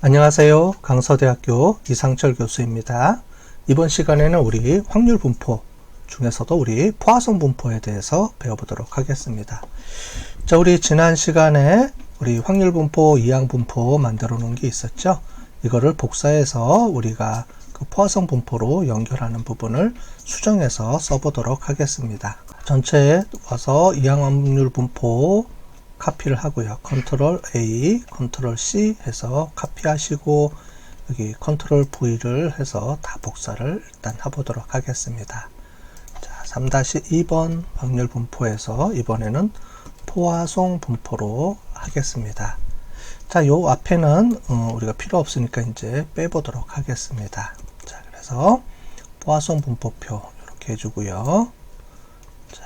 안녕하세요. 강서대학교 이상철 교수입니다. 이번 시간에는 우리 확률 분포 중에서도 우리 포화성 분포에 대해서 배워보도록 하겠습니다. 자, 우리 지난 시간에 우리 확률 분포, 이항 분포 만들어 놓은 게 있었죠. 이거를 복사해서 우리가 그 포화성 분포로 연결하는 부분을 수정해서 써보도록 하겠습니다. 전체에 와서 이항 확률 분포 카피를 하고요. 컨트롤 A, 컨트롤 C 해서 카피하시고 여기 컨트롤 V를 해서 다 복사를 일단 해보도록 하겠습니다. 자, 3-2번 확률 분포에서 이번에는 포화성 분포로 하겠습니다. 자, 요 앞에는 우리가 필요 없으니까 이제 빼보도록 하겠습니다. 자, 그래서 포화성 분포표 이렇게 해주고요. 자,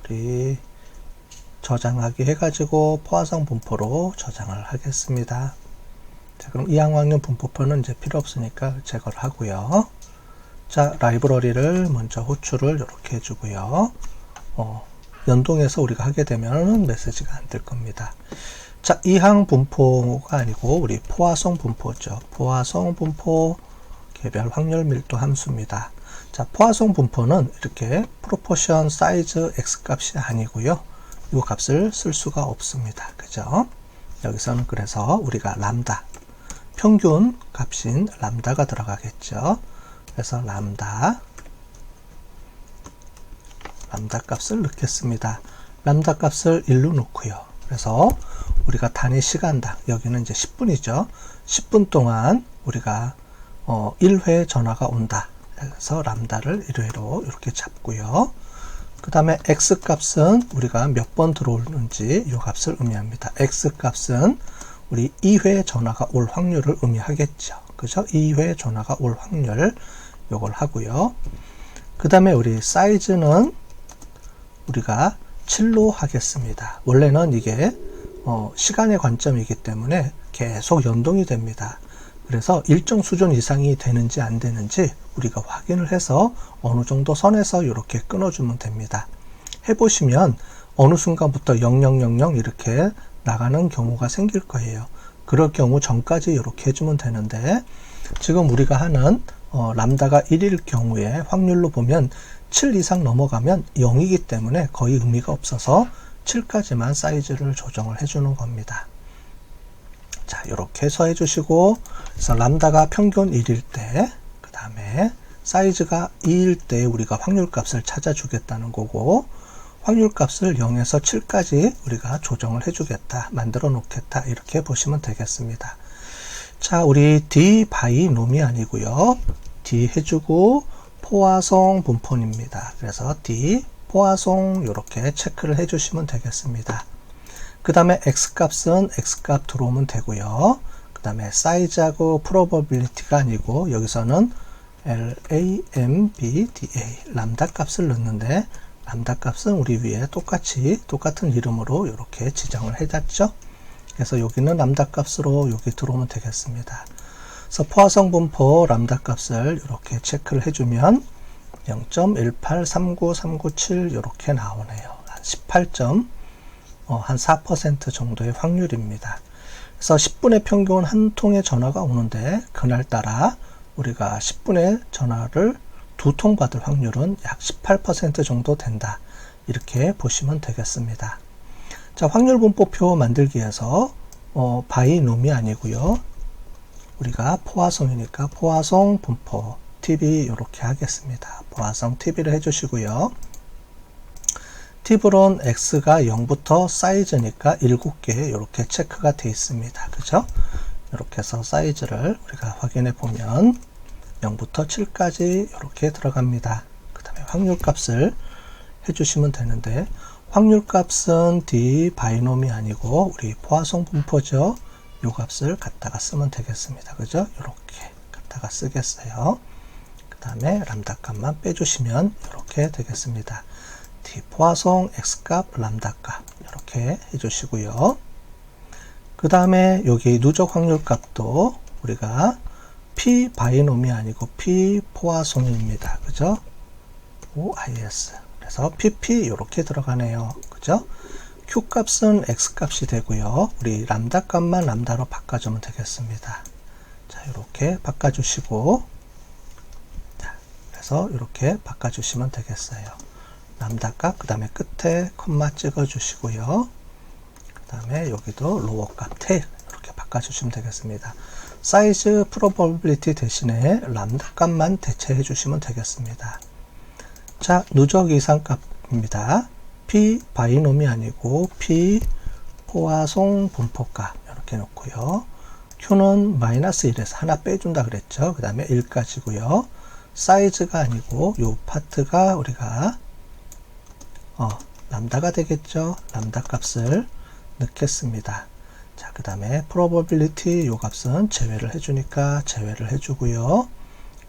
우리 저장하기 해가지고 포화성 분포로 저장을 하겠습니다. 자, 그럼 이항 확률 분포표는 이제 필요 없으니까 제거를 하고요. 자, 라이브러리를 먼저 호출을 이렇게 해주고요. 연동해서 우리가 하게 되면 메시지가 안 뜰 겁니다. 자, 이항 분포가 아니고 우리 포화성 분포죠. 포화성 분포 개별 확률 밀도 함수입니다. 자, 포화성 분포는 이렇게 프로포션 사이즈 x 값이 아니고요. 이 값을 쓸 수가 없습니다. 그죠? 여기서는 그래서 우리가 람다, 평균 값인 람다가 들어가겠죠. 그래서 람다 값을 넣겠습니다. 람다 값을 1로 놓고요. 그래서 우리가 단위 시간당, 여기는 이제 10분이죠. 10분 동안 우리가 1회 전화가 온다. 그래서 람다를 1회로 이렇게 잡고요. 그 다음에 x 값은 우리가 몇 번 들어오는지 이 값을 의미합니다. x 값은 우리 2회 전화가 올 확률을 의미하겠죠. 그죠? 2회 전화가 올 확률 요걸 하고요. 그 다음에 우리 사이즈는 우리가 7로 하겠습니다. 원래는 이게 시간의 관점이기 때문에 계속 연동이 됩니다. 그래서 일정 수준 이상이 되는지 안 되는지 우리가 확인을 해서 어느 정도 선에서 이렇게 끊어주면 됩니다. 해보시면 어느 순간부터 0000 이렇게 나가는 경우가 생길 거예요. 그럴 경우 전까지 이렇게 해주면 되는데 지금 우리가 하는 람다가 1일 경우에 확률로 보면 7 이상 넘어가면 0이기 때문에 거의 의미가 없어서 7까지만 사이즈를 조정을 해주는 겁니다. 자, 이렇게 해서 해주시고, 그래서 람다가 평균 1일 때, 그 다음에 사이즈가 2일 때 우리가 확률 값을 찾아주겠다는 거고, 확률 값을 0에서 7까지 우리가 조정을 해주겠다, 만들어 놓겠다, 이렇게 보시면 되겠습니다. 자, 우리 D 바이놈이 아니고요. D 해주고, 포화성 분포입니다. 그래서 D, 포화성, 이렇게 체크를 해주시면 되겠습니다. 그 다음에 x값은 x값 들어오면 되고요. 그 다음에 사이즈하고 probability가 아니고 여기서는 lambda 람다 값을 넣는데 람다 값은 우리 위에 똑같은 이름으로 이렇게 지정을 해놨죠. 그래서 여기는 람다 값으로 여기 들어오면 되겠습니다. 그래서 포화성 분포 람다 값을 이렇게 체크를 해주면 0.1839397 이렇게 나오네요. 한 18점 한 4% 정도의 확률입니다. 그래서 10분의 평균 한 통의 전화가 오는데 그날따라 우리가 10분의 전화를 2통 받을 확률은 약 18% 정도 된다. 이렇게 보시면 되겠습니다. 자, 확률 분포표 만들기 위해서 바이놈이 아니고요. 우리가 포화성이니까 포화성 분포 TV 이렇게 하겠습니다. 포화성 TV를 해주시고요. 팁으론 x가 0부터 사이즈니까 7개 이렇게 체크가 되어 있습니다. 그죠? 이렇게 해서 사이즈를 우리가 확인해 보면 0부터 7까지 이렇게 들어갑니다. 그 다음에 확률 값을 해주시면 되는데 확률 값은 D 바이놈이 아니고 우리 포화성 분포죠. 이 값을 갖다가 쓰면 되겠습니다. 그죠? 이렇게 갖다가 쓰겠어요. 그 다음에 람다 값만 빼주시면 이렇게 되겠습니다. D 포화성 x값 람다 값 이렇게 해주시고요. 그 다음에 여기 누적 확률 값도 우리가 P 바이놈이 아니고 P 포화성입니다. 그죠? OIS. 그래서 PP 이렇게 들어가네요. 그죠? Q 값은 X 값이 되고요. 우리 람다 값만 람다로 바꿔주면 되겠습니다. 자, 이렇게 바꿔주시고, 자, 그래서 이렇게 바꿔주시면 되겠어요. 람다 값, 그 다음에 끝에 콤마 찍어주시고요. 그 다음에 여기도 로워 값, 테일, 이렇게 바꿔주시면 되겠습니다. 사이즈 프로버빌리티 대신에 람다 값만 대체해 주시면 되겠습니다. 자, 누적 이상 값입니다. P 바이놈이 아니고 P 포화송 분포값 이렇게 놓고요. Q는 마이너스 1에서 하나 빼준다 그랬죠. 그 다음에 1까지고요. 사이즈가 아니고 요 파트가 우리가 람다가 되겠죠. 람다 값을 넣겠습니다. 자, 그 다음에 probability 요 값은 제외를 해주니까 제외를 해주고요.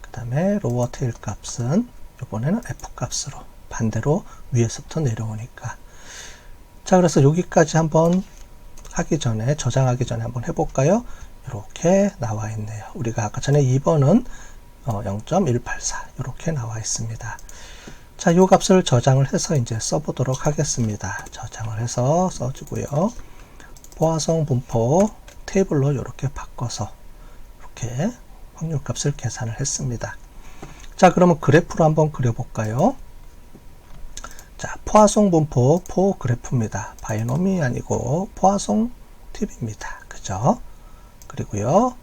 그 다음에 lower tail 값은 이번에는 F 값으로 반대로 위에서부터 내려오니까. 자, 그래서 여기까지 한번 하기 전에 저장하기 전에 한번 해볼까요? 이렇게 나와 있네요. 우리가 아까 전에 2번은 0.184 이렇게 나와 있습니다. 자, 요 값을 저장을 해서 이제 써보도록 하겠습니다. 저장을 해서 써주고요. 포화성 분포 테이블로 이렇게 바꿔서 이렇게 확률 값을 계산을 했습니다. 자, 그러면 그래프로 한번 그려볼까요? 자, 포화성 분포 포 그래프입니다. 바이놈이 아니고 포화성 팁입니다. 그죠? 그리고요,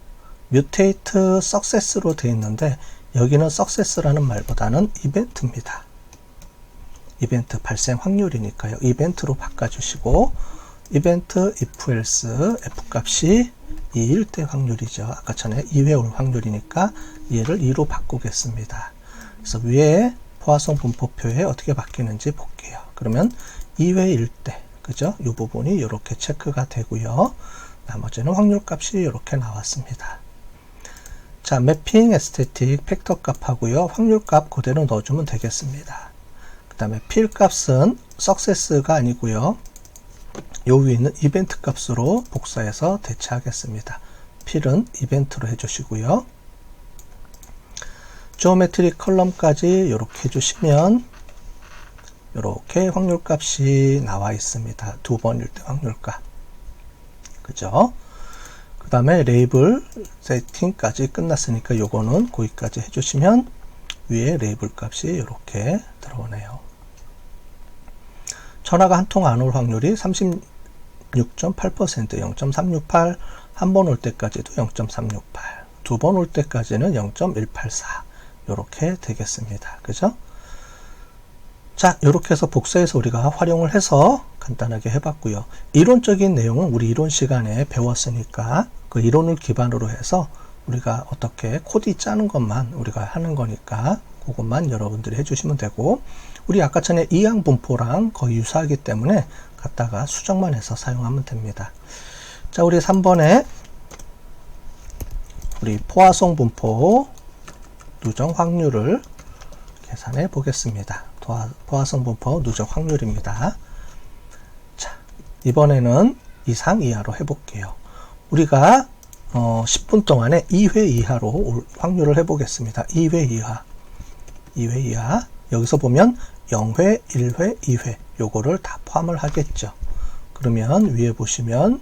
뮤테이트 석세스로 되어 있는데 여기는 석세스라는 말보다는 이벤트입니다. 이벤트 발생 확률이니까요. 이벤트로 바꿔주시고, 이벤트 if else f 값이 2일 때 확률이죠. 아까 전에 2회 올 확률이니까 얘를 2로 바꾸겠습니다. 그래서 위에 포화성 분포표에 어떻게 바뀌는지 볼게요. 그러면 2회일 때, 그죠? 이 부분이 이렇게 체크가 되고요. 나머지는 확률 값이 이렇게 나왔습니다. 자, 매핑 에스테틱 팩터 값하고요. 확률 값 그대로 넣어주면 되겠습니다. 그 다음에 필 값은 석세스가 아니고요. 요 위에 있는 이벤트 값으로 복사해서 대체하겠습니다. 필은 이벤트로 해주시고요. 지오메트리 컬럼까지 이렇게 해주시면 이렇게 확률 값이 나와 있습니다. 두 번일 때 확률 값. 그죠? 그 다음에 레이블 세팅까지 끝났으니까 요거는 거기까지 해주시면 위에 레이블 값이 이렇게 들어오네요. 전화가 한 통 안 올 확률이 36.8%, 0.368, 한 번 올 때까지도 0.368, 두 번 올 때까지는 0.184 이렇게 되겠습니다. 그죠? 자, 이렇게 해서 복사해서 우리가 활용을 해서 간단하게 해봤고요. 이론적인 내용은 우리 이론 시간에 배웠으니까 그 이론을 기반으로 해서 우리가 어떻게 코드 짜는 것만 우리가 하는 거니까 그것만 여러분들이 해주시면 되고, 우리 아까 전에 이항 분포랑 거의 유사하기 때문에 갖다가 수정만 해서 사용하면 됩니다. 자, 우리 3번에 우리 포화성 분포 누적 확률을 계산해 보겠습니다. 포화성 분포 누적 확률입니다. 자, 이번에는 이상 이하로 해볼게요. 우리가 10분 동안에 2회 이하로 확률을 해보겠습니다. 2회 이하. 2회 이하. 여기서 보면 0회, 1회, 2회 요거를 다 포함을 하겠죠. 그러면 위에 보시면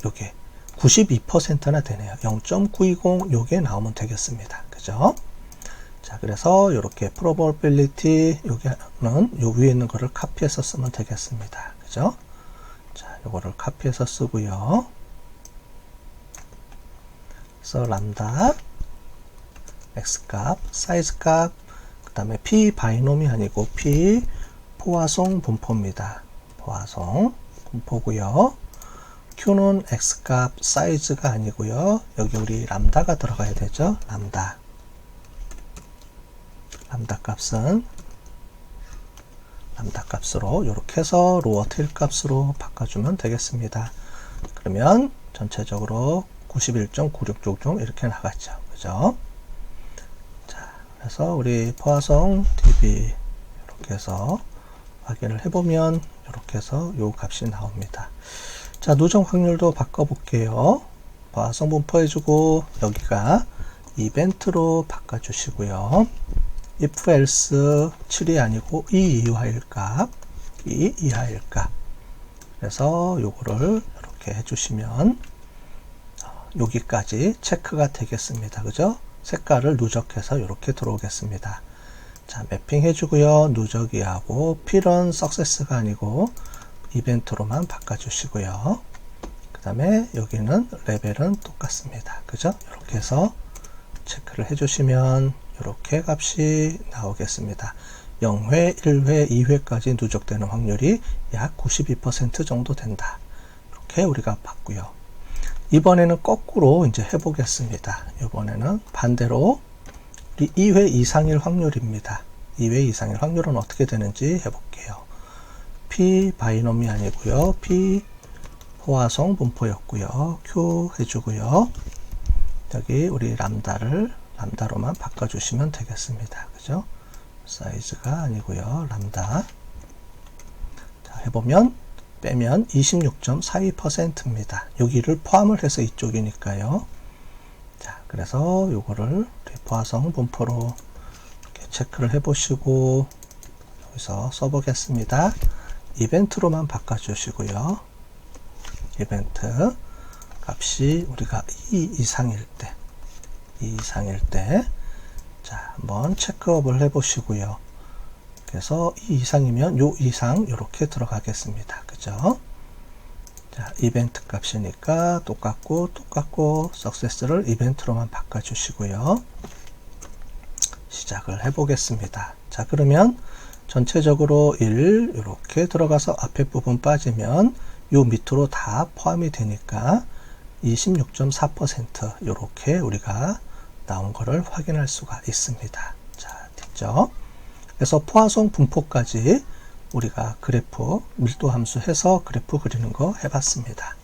요게 92%나 되네요. 0.920 요게 나오면 되겠습니다. 그죠? 자, 그래서 이렇게 probability 여기는 요 위에 있는 거를 카피해서 쓰면 되겠습니다. 그죠? 자, 요거를 카피해서 쓰고요. 그래서 람다 x값, 사이즈값, 그 다음에 p 바이놈이 아니고 p 포화성 분포입니다. 포화성 분포고요. q는 x값 사이즈가 아니고요. 여기 우리 람다가 들어가야 되죠. 람다 값은 람다 값으로 이렇게 해서 로어 테일 값으로 바꿔주면 되겠습니다. 그러면 전체적으로 91.96 이렇게 나갔죠. 그죠? 자, 그래서 우리 포화성 DB 이렇게 해서 확인을 해보면 이렇게 해서 요 값이 나옵니다. 자, 누적 확률도 바꿔볼게요. 포화성 분포해주고 여기가 이벤트로 바꿔주시고요. if else 7이 아니고 2 이하일 값, 2 이하일 값. 그래서 요거를 이렇게 해주시면 여기까지 체크가 되겠습니다. 그죠? 색깔을 누적해서 이렇게 들어오겠습니다. 자, 매핑 해주고요. 누적이 하고 필은 석세스가 아니고 이벤트로만 바꿔주시고요. 그 다음에 여기는 레벨은 똑같습니다. 그죠? 이렇게 해서 체크를 해주시면 이렇게 값이 나오겠습니다. 0회, 1회, 2회까지 누적되는 확률이 약 92% 정도 된다. 이렇게 우리가 봤고요. 이번에는 거꾸로 이제 해보겠습니다. 이번에는 반대로 우리 2회 이상일 확률입니다. 2회 이상일 확률은 어떻게 되는지 해볼게요. P 바이놈이 아니고요. P 포화성 분포였고요. Q 해주고요. 여기 우리 람다로만 바꿔주시면 되겠습니다. 그죠? 사이즈가 아니고요. 람다. 자, 해보면 빼면 26.42%입니다. 여기를 포함을 해서 이쪽이니까요. 자, 그래서 요거를 포화성 분포로 이렇게 체크를 해보시고 여기서 써보겠습니다. 이벤트로만 바꿔주시고요. 이벤트 값이 우리가 2 이상일 때 자, 한번 체크업을 해보시고요. 그래서 2 이상이면 요 이상 이렇게 들어가겠습니다. 그죠? 자, 이벤트 값이니까 똑같고 석세스를 이벤트로만 바꿔주시고요. 시작을 해보겠습니다. 자, 그러면 전체적으로 1 이렇게 들어가서 앞에 부분 빠지면 요 밑으로 다 포함이 되니까 26.4% 이렇게 우리가 나온 거를 확인할 수가 있습니다. 자, 됐죠? 그래서 포화성 분포까지 우리가 그래프 밀도 함수 해서 그래프 그리는 거 해봤습니다.